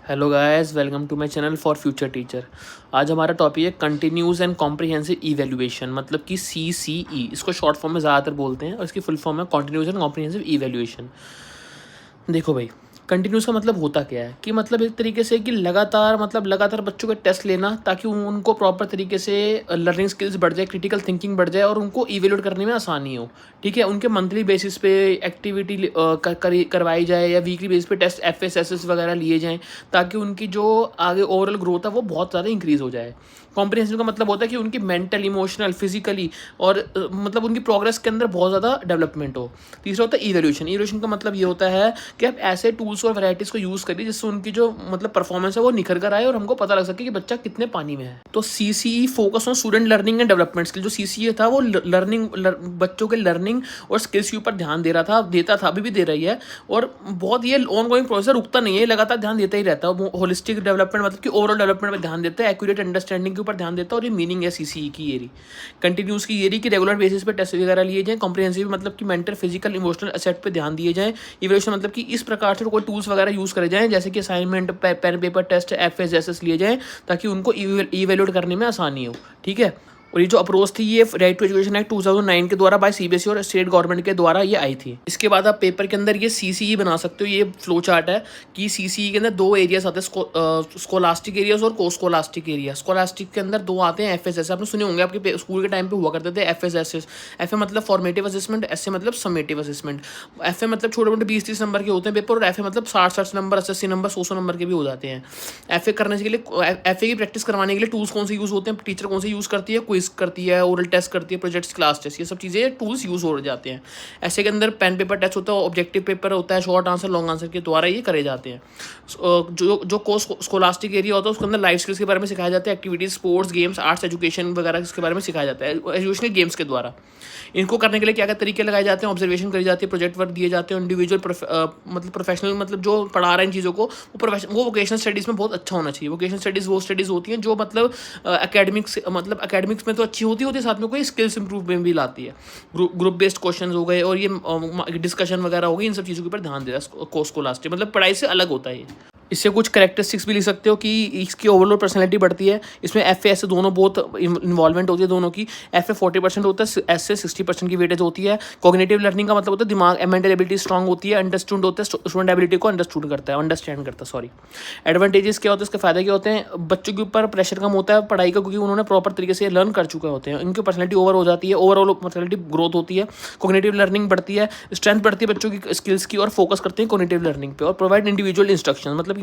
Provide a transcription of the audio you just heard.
Hello guys, welcome to my channel for future teacher. आज हमारा topic है continuous and comprehensive evaluation, मतलब कि CCE। इसको शॉर्ट फॉर्म में ज़्यादातर बोलते हैं और इसकी फुल फॉर्म है कंटिन्यूस एंड कॉम्प्रिहेंसिव इवैल्यूएशन। देखो भाई, कंटिन्यूस का मतलब होता क्या है कि मतलब एक तरीके से कि लगातार बच्चों के टेस्ट लेना ताकि उनको प्रॉपर तरीके से लर्निंग स्किल्स बढ़ जाए, क्रिटिकल थिंकिंग बढ़ जाए और उनको इवेल्यूट करने में आसानी हो। ठीक है, उनके मंथली बेसिस पे एक्टिविटी करवाई जाए या वीकली बेसिस पे टेस्ट FSSS वगैरह लिए जाएँ ताकि उनकी जो आगे ओवरऑल ग्रोथ है वो बहुत ज़्यादा इंक्रीज़ हो जाए। कॉम्प्रिहेंसिव का मतलब होता है कि उनकी मेंटल, इमोशनल, फिजिकली और मतलब उनकी प्रोग्रेस के अंदर बहुत ज़्यादा डेवलपमेंट हो। तीसरा होता है इवैल्यूएशन। इवैल्यूएशन का मतलब ये होता है कि आप ऐसे टूल्स और वैराइटीज़ को यूज़ करिए जिससे उनकी जो मतलब परफॉर्मेंस है वो निखर कर आए और हमको पता लग सके कि बच्चा कितने पानी में है। तो CCE focus on student learning and development skill. जो CCE था वो बच्चों के लर्निंग और स्किल्स के ऊपर ध्यान देता था, अभी भी दे रही है। और बहुत ये ऑन गोइंग प्रोसेस रुकता नहीं है, लगातार ध्यान देता ही रहता है। होलिस्टिक डेवलपमेंट मतलब कि ओवरऑल डेवलपमेंट पर ध्यान देता है, एक्यूरेट अंडरस्टैंडिंग के ऊपर ध्यान देता है। और ये मीनिंग है CCE की येरी। कंटिन्यूस की येरी की रेगुलर बेसिस पे टेस्ट वगैरह लिए जाएँ। कॉम्प्रिहेंसिव मतलब कि मेंटल, फिजिकल, इमोशनल एसेट पे ध्यान दिए जाएँ। इवैल्यूएशन मतलब कि इस प्रकार से कोई टूल्स वगैरह यूज़ करे जाएँ जैसे कि assignment, pen paper test, FSSS लिए जाएँ ताकि उनको इवैल्यूएट करने में आसानी हो। ठीक है, और ये जो अप्रोच थी ये राइट टू एजुकेशन एक्ट 2009 के द्वारा बाय CBSE और स्टेट गवर्नमेंट के द्वारा ये आई थी। इसके बाद आप पेपर के अंदर ये CCE बना सकते हो। ये फ्लो चार्ट है कि CCE के अंदर दो एरियाज आते हैं, स्कोलास्टिक एरियाज और कोस्कोलास्टिक एरिया। स्कोलास्टिक के अंदर दो आते हैं FSSS, आपने सुने होंगे, आपके स्कूल के टाइम पे हुआ करते थे FSSS। FA मतलब फॉर्मेटिव असेसमेंट, SA मतलब समेटिव असेसमेंट। FA मतलब छोटे मोटे 20-30 नंबर के होते हैं पेपर, और FA मतलब 60-60 नंबर, 80 नंबर, 100 नंबर के भी हो जाते हैं। FA करने के लिए, FA की प्रैक्टिस करवाने के लिए टूल्स कौन से यूज़ होते हैं, टीचर कौन से यूज़ करती है, क्विज करती है, ओरल टेस्ट करती है, प्रोजेक्ट्स, क्लास टेस्ट, ये सब चीज़ें टूल्स यूज़ हो जाते हैं। ऐसे के अंदर पेन पेपर टेस्ट होता है, ऑब्जेक्टिव पेपर होता है, शॉर्ट आंसर, लॉन्ग आंसर के द्वारा ये करे जाते हैं। जो स्कोलास्टिक एरिया होता है उसके अंदर लाइफ स्किल्स के बारे में सिखाया जाता है, activities, sports, games, arts, education वगैरह इसके बारे में सिखाया जाता है एजुकेशनल गेम्स के द्वारा। इनको करने के लिए क्या क्या तरीके लगाए जाते हैं, ऑब्जर्वेशन करी जाती है, प्रोजेक्ट वर्क दिए जाते हैं, इंडिविजुअल मतलब प्रोफेशनल, मतलब जो पढ़ा रहे हैं इन चीज़ों को वो वोकेशनल स्टडीज़ में बहुत अच्छा होना चाहिए। वोकेशनल स्टडीज़ वो स्टडीज़ होती हैं जो मतलब एकेडमिक्स में तो अच्छी होती है, साथ में कोई स्किल्स इंप्रूवमेंट भी लाती है। ग्रुप बेस्ड क्वेश्चन हो गए और ये डिस्कशन वगैरह हो गई, इन सब चीज़ों के ऊपर ध्यान दे रहा है कोस्कोलास्टिक, मतलब पढ़ाई से अलग होता है ये। इससे कुछ करेक्टरिस्टिक्स भी लिख सकते हो कि इसकी ओवरऑल पर्सनैलिटी बढ़ती है। इसमें FA ऐसे दोनों बहुत इन्वॉल्वमेंट होती है दोनों की। FA 40% होता है, ऐसे 60% की वेटेज होती है। कॉग्निटिव लर्निंग का मतलब होता है दिमाग, मेंटल एबिलिटी स्ट्रांग होती है। अंडरस्टूड होता है, स्टूडेंट एबिलिटी को अंडरस्टैंड करता है, सॉरी। एडवांटेजेस क्या होते हैं, इसके फायदे क्या होते हैं, बच्चों के ऊपर प्रेशर कम होता है पढ़ाई का, क्योंकि उन्होंने प्रॉपर तरीके से लर्न कर चुके होते हैं। इनकी पर्सनैलिटी ओवर हो जाती है, ओवरऑल पर्सनैलिटी ग्रोथ होती है। कॉग्निटिव लर्निंग बढ़ती है, स्ट्रेंथ बढ़ती है बच्चों की स्किल्स की, और फोकस करते हैं कॉग्निटिव लर्निंग पे। और प्रोवाइड इंडिविजुअल इंस्ट्रक्शन, मतलब